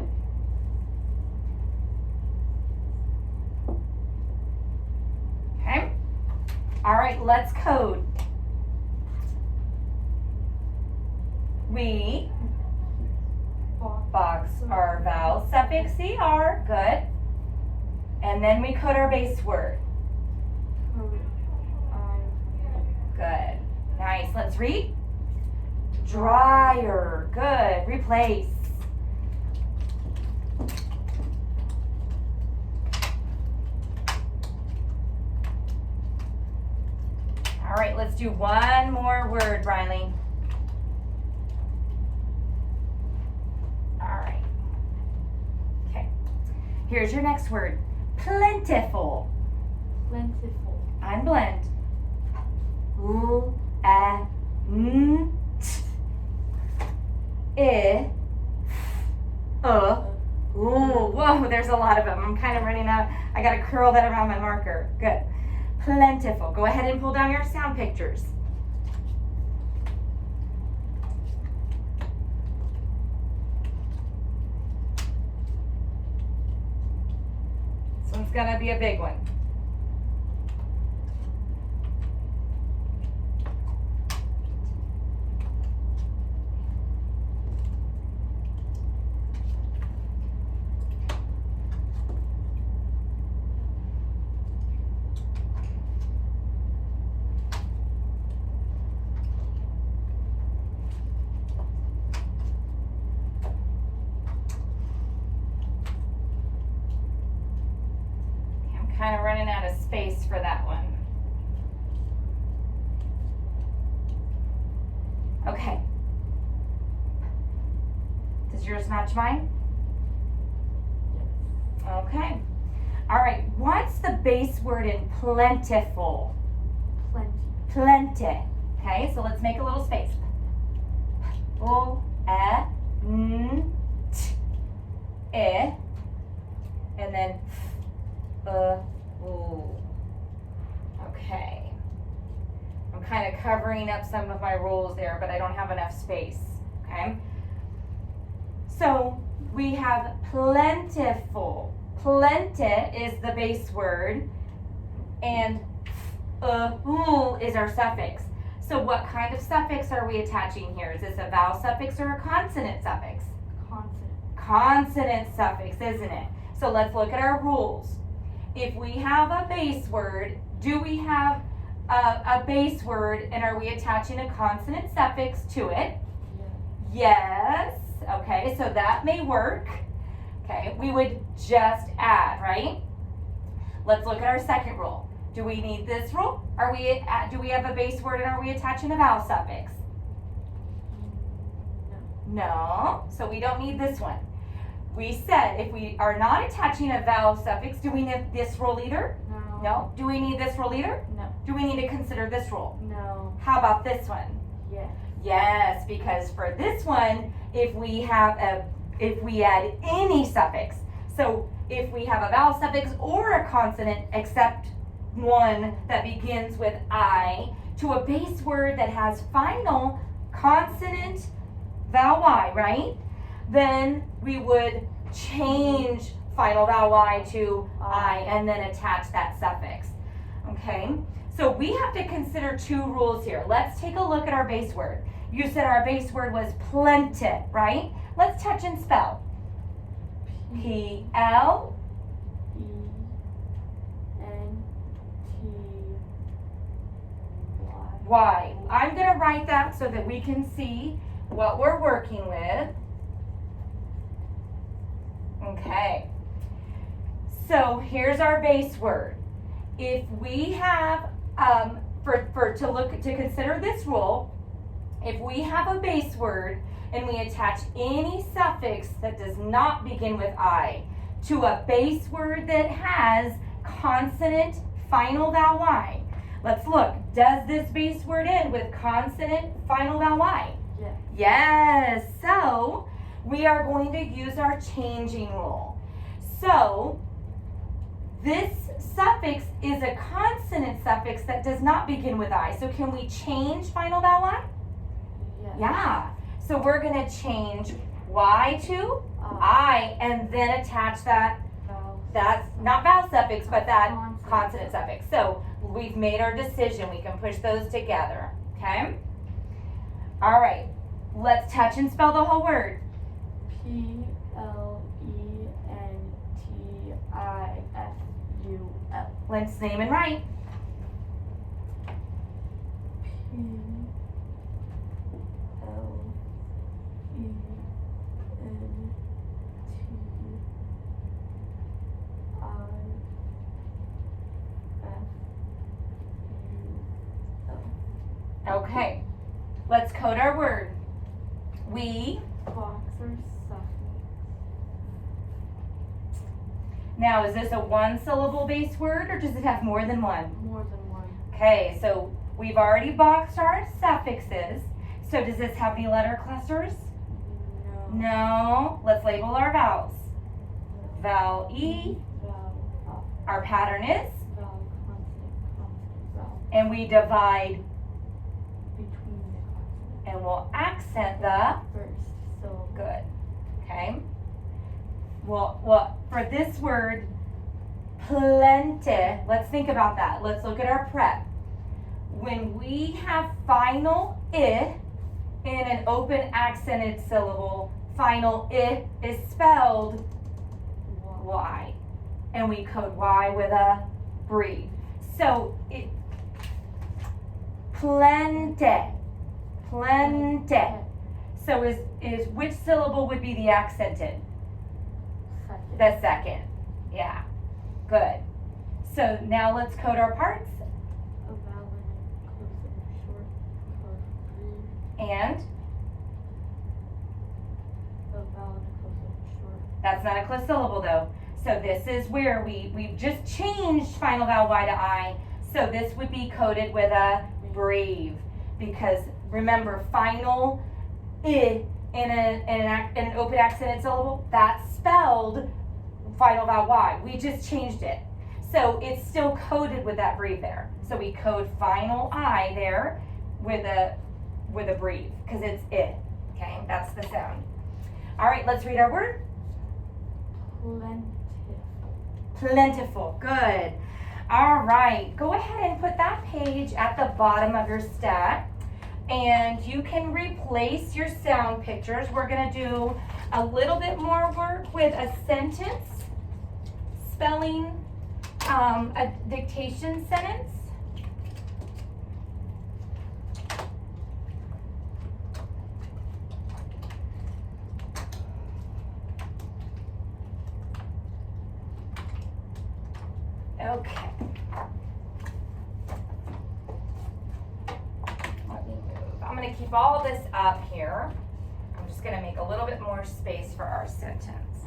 Okay. All right, let's code. We box our vowel suffix ER. Good. And then we code our base word. Good. Nice. Let's read. Dryer. Good. Replace. All right, let's do one more word, Riley. All right. Okay. Here's your next word. Plentiful. Plentiful. Unblend. Ooh, whoa, there's a lot of them. I'm kind of running out. I gotta curl that around my marker. Good. Plentiful. Go ahead and pull down your sound pictures. This one's gonna be a big one. Kind of running out of space for that one. Okay. Does yours match mine? Okay. All right. What's the base word in plentiful? Plenty. Plenty. Okay, so let's make a little space. O, n, t, e, and then ooh. Okay. I'm kind of covering up some of my rules there, but I don't have enough space. Okay. So we have plentiful. Plenty is the base word, and ooh is our suffix. So what kind of suffix are we attaching here? Is this a vowel suffix or a consonant suffix? Consonant. Consonant suffix, isn't it? So let's look at our rules. If we have a base word, do we have a base word and are we attaching a consonant suffix to it? Yeah. Yes. Okay, so that may work. Okay, we would just add, right? Let's look at our second rule. Do we need this rule? Do we have a base word and are we attaching a vowel suffix? No, so we don't need this one. We said if we are not attaching a vowel suffix, do we need this rule either? No. No. Do we need this rule either? No. Do we need to consider this rule? No. How about this one? Yes. Yes, because for this one, if we add any suffix, so if we have a vowel suffix or a consonant except one that begins with I to a base word that has final consonant vowel Y, right? Then we would change final vowel Y to I and then attach that suffix. Okay, so we have to consider two rules here. Let's take a look at our base word. You said our base word was plenty, right? Let's touch and spell. P-L Y. I'm going to write that so that we can see what we're working with. Okay. So here's our base word. If we have, to consider this rule, if we have a base word and we attach any suffix that does not begin with I to a base word that has consonant final vowel Y, let's look. Does this base word end with consonant final vowel Y? Yes. Yes. So we are going to use our changing rule. So this suffix is a consonant suffix that does not begin with I. So can we change final vowel Y? Yes. Yeah. So we're going to change Y to I and then attach that. That's not vowel suffix, but that consonant suffix. So we've made our decision. We can push those together. Okay? All right. Let's touch and spell the whole word. Plentiful. Let's name and write. Okay. Let's code our word. We. Boxer suffix. Now, is this a one-syllable base word or does it have more than one? More than one. Okay, so we've already boxed our suffixes. So does this have any letter clusters? No. No. Let's label our vowels. vowel E. Vowel Our pattern is, vowel, consonant, vowel. and we divide, Between the consonants. and we'll accent the, First syllable. good, okay? Well, for this word, plenty, let's think about that. Let's look at our prep. When we have final I in an open accented syllable, final I is spelled Y. And we code Y with a breathe. So it, plenty. So is which syllable would be the accented? Second. The second. Yeah. Good. So now let's code our parts. A vowel and a close short code breathe. And A vowel and a close short. that's not a close syllable though. So this is where we've just changed final vowel Y to I. So this would be coded with a breathe. Because remember, final I in an open accented syllable, that's spelled final vowel Y. We just changed it. So it's still coded with that breathe there. So we code final I there with a breathe because it's I. Okay, that's the sound. All right, let's read our word. Plentiful. Plentiful, good. All right, go ahead and put that page at the bottom of your stack. And you can replace your sound pictures. We're gonna do a little bit more work with a sentence, spelling, a dictation sentence. Okay. Let me move. I'm gonna keep all this up here. I'm just gonna make a little bit more space for our sentence.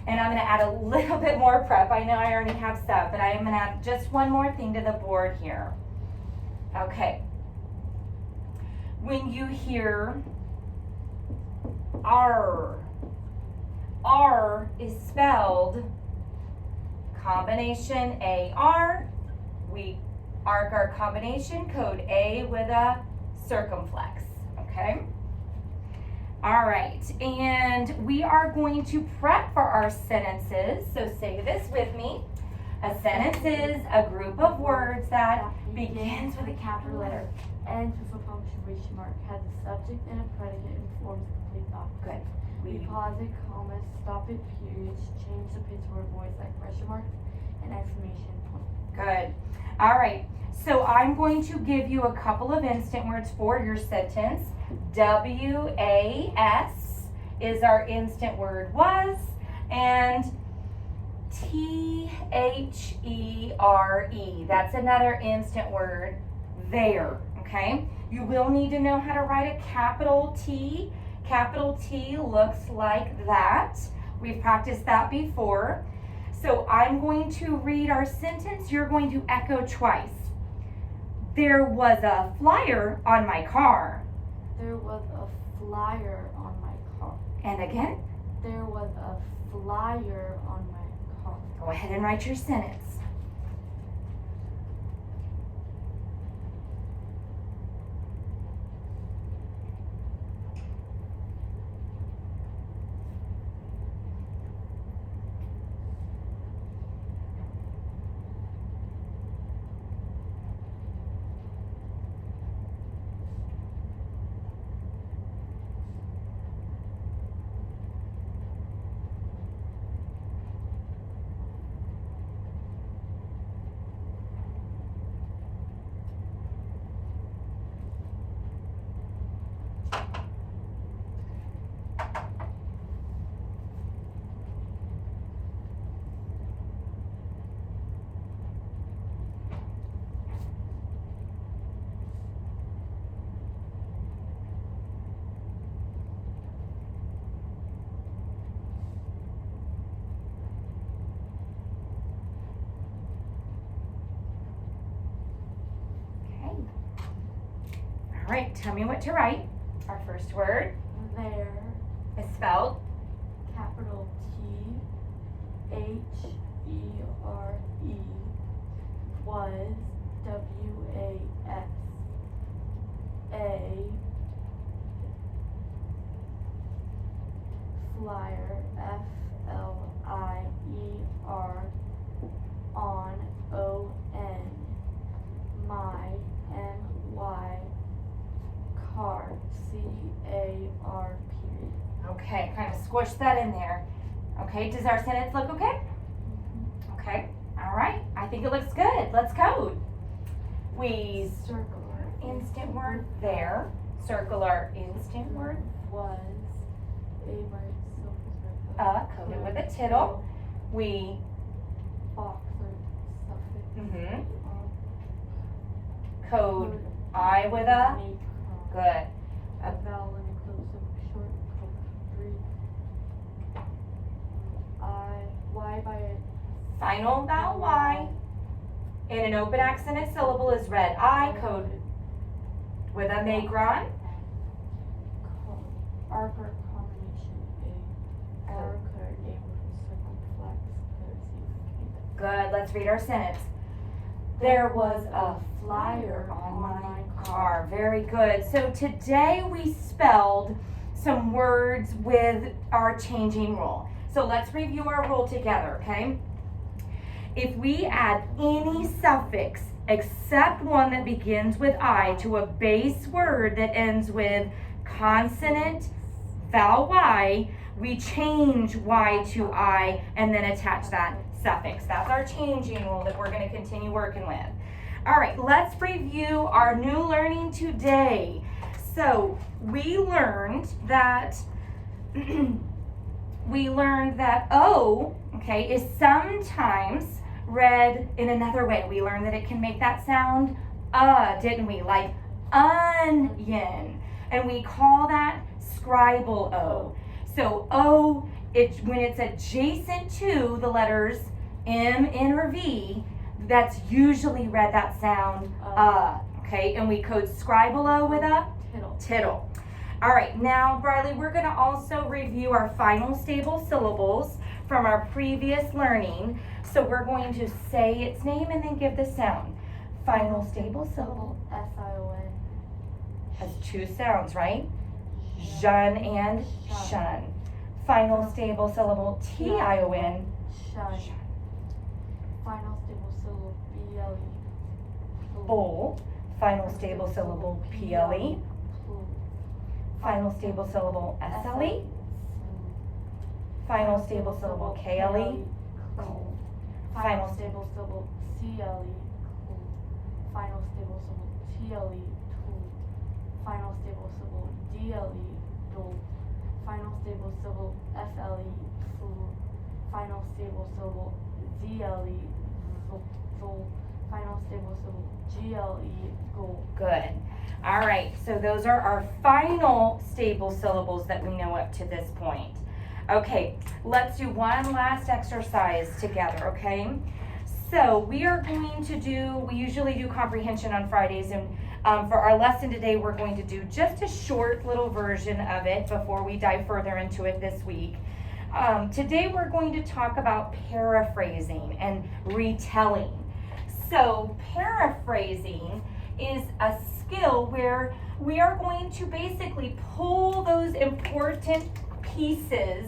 And I'm gonna add a little bit more prep. I know I already have stuff, but I am gonna add just one more thing to the board here. Okay. When you hear R is spelled combination AR. We arc our combination code A with a circumflex, okay? All right, and we are going to prep for our sentences. So say this with me. A sentence is a group of words that begins with a capital letter. Ends with a punctuation mark, has a subject and a predicate, and forms a complete thought. Good. We pause it, commas, stop it, periods, change the pitch or voice like question marks and exclamation point. Good. All right. So I'm going to give you a couple of instant words for your sentence. WAS is our instant word was, and THERE, that's another instant word, there, okay? You will need to know how to write a capital T. Capital T looks like that. We've practiced that before. So I'm going to read our sentence. You're going to echo twice. There was a flyer on my car. There was a flyer on my car. And again, There was a flyer on my car. go ahead and write your sentence. All right, tell me what to write. Our first word There, is spelled capital T, H-E-R-E was W-A-S. A flyer F-L-I-E-R on O-N my M-Y car C-A-R period. Okay, kind of squish that in there. Okay, does our sentence look okay? Okay, all right. I think it looks good. Let's code. We Circle instant word there. Circle our instant word. was a right Coded with a tittle. We box or suffix. Code I with a. Make Good. a vowel and inclusive short code 3. Y by a Final vowel Y in an open accented syllable is read I. Code with a magron. R for combination A. R code A with circumflex. Good. Let's read our sentence. There was a flyer on my car. Very good. So today we spelled some words with our changing rule. So let's review our rule together, okay? If we add any suffix except one that begins with I to a base word that ends with consonant vowel Y, we change Y to I and then attach that suffix. That's our changing rule that we're going to continue working with. All right, let's review our new learning today. So we learned that O, okay, is sometimes read in another way. We learned that it can make that sound didn't we? Like onion. And we call that scribal O. So O, when it's adjacent to the letters M, N, or V, that's usually read that sound okay? And we code scribal O with a tittle. All right, now Briley, we're gonna also review our final stable syllables from our previous learning. So we're going to say its name and then give the sound. Final stable syllable S-I-O-N. has two sounds, right? Jun and shun. Final stable syllable T-I-O-N. Shun. Final stable syllable B-L-E. Bowl. Final stable syllable P-L-E. Final stable syllable S-L-E. Final stable syllable K-L-E. Final stable syllable C-L-E. Final stable syllable T-L-E. Final stable syllable D-L-E. Final stable syllable F-L-E. Final stable syllable Z-L-E. Final stable syllable G-L-E. Good. All right, so those are our final stable syllables that we know up to this point. Okay, let's do one last exercise together, okay? So we are going to we usually do comprehension on Fridays, and for our lesson today, we're going to do just a short little version of it before we dive further into it this week. Today we're going to talk about paraphrasing and retelling. So paraphrasing is a skill where we are going to basically pull those important pieces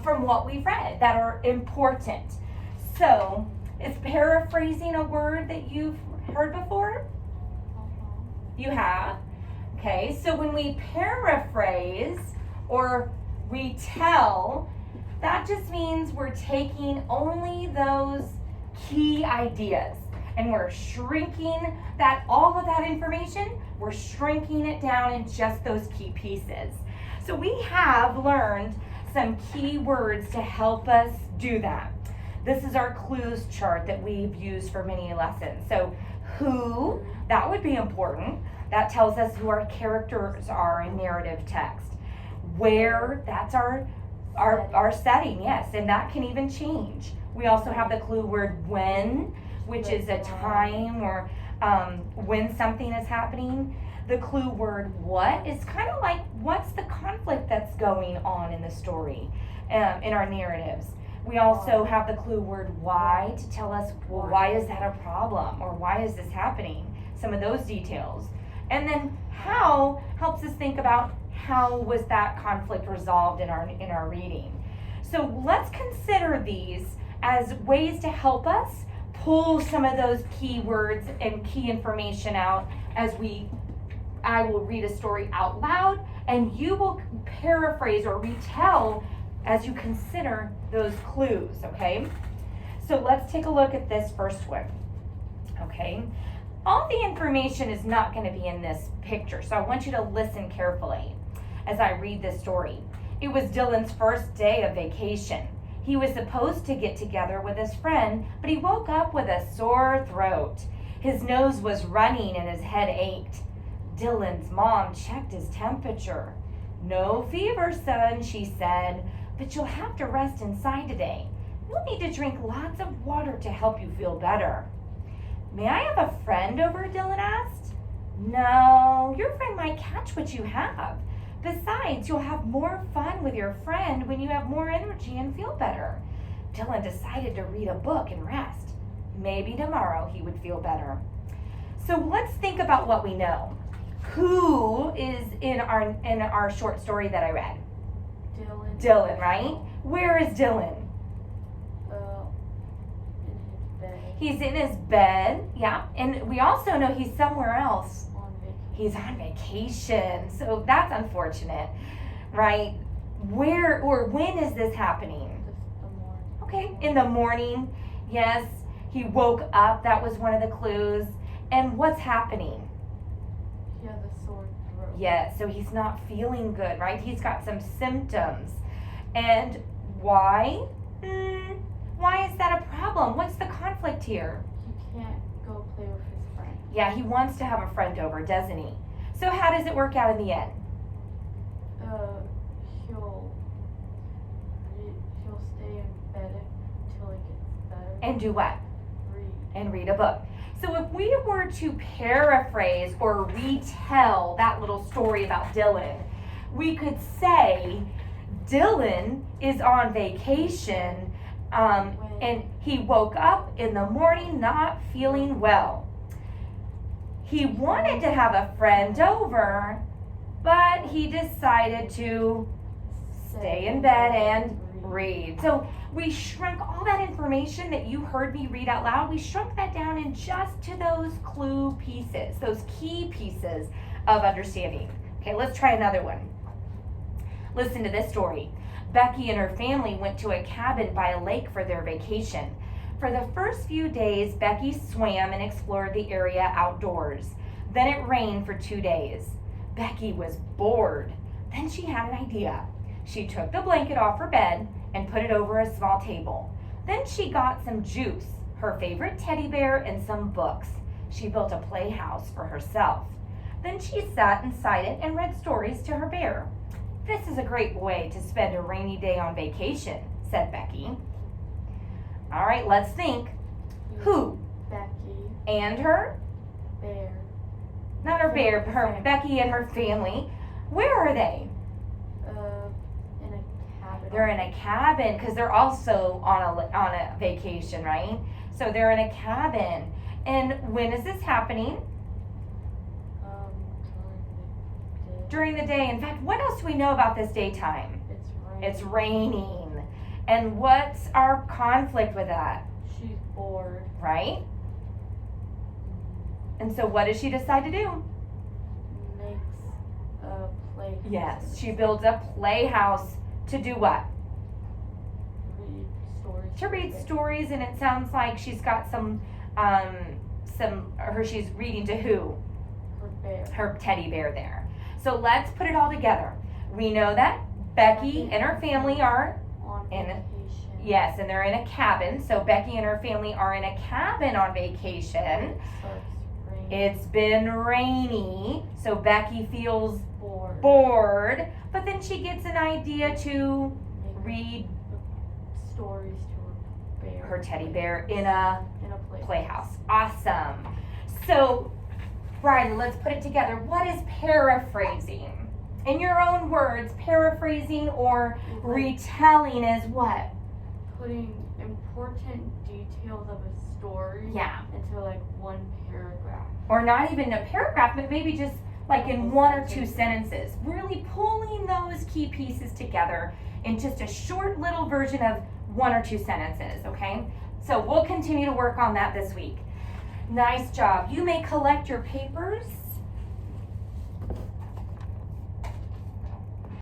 from what we've read that are important. So, is paraphrasing a word that you've heard before? You have? Okay, so when we paraphrase or retell, that just means we're taking only those key ideas and we're shrinking all of that information, we're shrinking it down in just those key pieces. So we have learned some key words to help us do that. This is our clues chart that we've used for many lessons. So who, that would be important. That tells us who our characters are in narrative text. Where, that's our setting, yes, and that can even change. We also have the clue word when, which is a time or when something is happening. The clue word what is kind of like what's the conflict that's going on in the story, in our narratives. We also have the clue word why to tell us, well, why is that a problem? Or why is this happening? Some of those details. And then how helps us think about how was that conflict resolved in our reading. So let's consider these as ways to help us pull some of those key words and key information out as I will read a story out loud and you will paraphrase or retell as you consider those clues, okay? So let's take a look at this first one, okay? All the information is not going to be in this picture, so I want you to listen carefully as I read this story. It was Dylan's first day of vacation. He was supposed to get together with his friend, but he woke up with a sore throat. His nose was running and his head ached. Dylan's mom checked his temperature. "No fever, son," she said, "but you'll have to rest inside today. You'll need to drink lots of water to help you feel better." "May I have a friend over?" Dylan asked. "No, your friend might catch what you have. Besides, you'll have more fun with your friend when you have more energy and feel better." Dylan decided to read a book and rest. Maybe tomorrow he would feel better. So let's think about what we know. Who is in our short story that I read? Dylan, right? Where is Dylan? In his bed. He's in his bed, yeah. And we also know he's somewhere else. On vacation. He's on vacation. So that's unfortunate, right? Where or when is this happening? Just the morning. Okay, in the morning. Yes, he woke up. That was one of the clues. And what's happening? He has a sore throat. Yeah, so he's not feeling good, right? He's got some symptoms. And why? Why is that a problem? What's the conflict here? He can't go play with his friend. Yeah, he wants to have a friend over, doesn't he? So how does it work out in the end? He'll stay in bed until it gets better. And do what? Read. And read a book. So if we were to paraphrase or retell that little story about Dylan, we could say Dylan is on vacation and he woke up in the morning not feeling well. He wanted to have a friend over, but he decided to stay in bed and read. So we shrunk all that information that you heard me read out loud, we shrunk that down in just to those clue pieces, those key pieces of understanding. Okay, let's try another one. Listen to this story. Becky and her family went to a cabin by a lake for their vacation. For the first few days, Becky swam and explored the area outdoors. Then it rained for 2 days. Becky was bored. Then she had an idea. She took the blanket off her bed and put it over a small table. Then she got some juice, her favorite teddy bear, and some books. She built a playhouse for herself. Then she sat inside it and read stories to her bear. "This is a great way to spend a rainy day on vacation," said Becky. All right, let's think. Who? Becky. And her? Bear. Not her bear, her Family. Becky and her family. Where are they? In a cabin. They're in a cabin because they're also on a vacation, right? So they're in a cabin. And when is this happening? During the day. In fact, what else do we know about this daytime? It's raining. It's raining. And what's our conflict with that, She's bored. right? And so what does she decide to do? Makes a playhouse. Yes, she builds a playhouse to do what? Read stories. To read stories, and it sounds like she's got she's reading to who? Her bear. Her teddy bear there. So let's put it all together. We know that Becky and her family are, On in- vacation. yes, and they're in a cabin. So Becky and her family are in a cabin on vacation. It starts raining. It's been rainy, so Becky feels bored. bored, but then she gets an idea to Make read stories to her bear. her teddy bear in a In a playhouse. Awesome. So, Riley, let's put it together. What is paraphrasing? In your own words, paraphrasing or retelling is what? putting important details of a story Yeah. into like one paragraph. Or not even a paragraph, but maybe just like in one or two sentences. Really pulling those key pieces together in just a short little version of one or two sentences, okay? So we'll continue to work on that this week. Nice job. You may collect your papers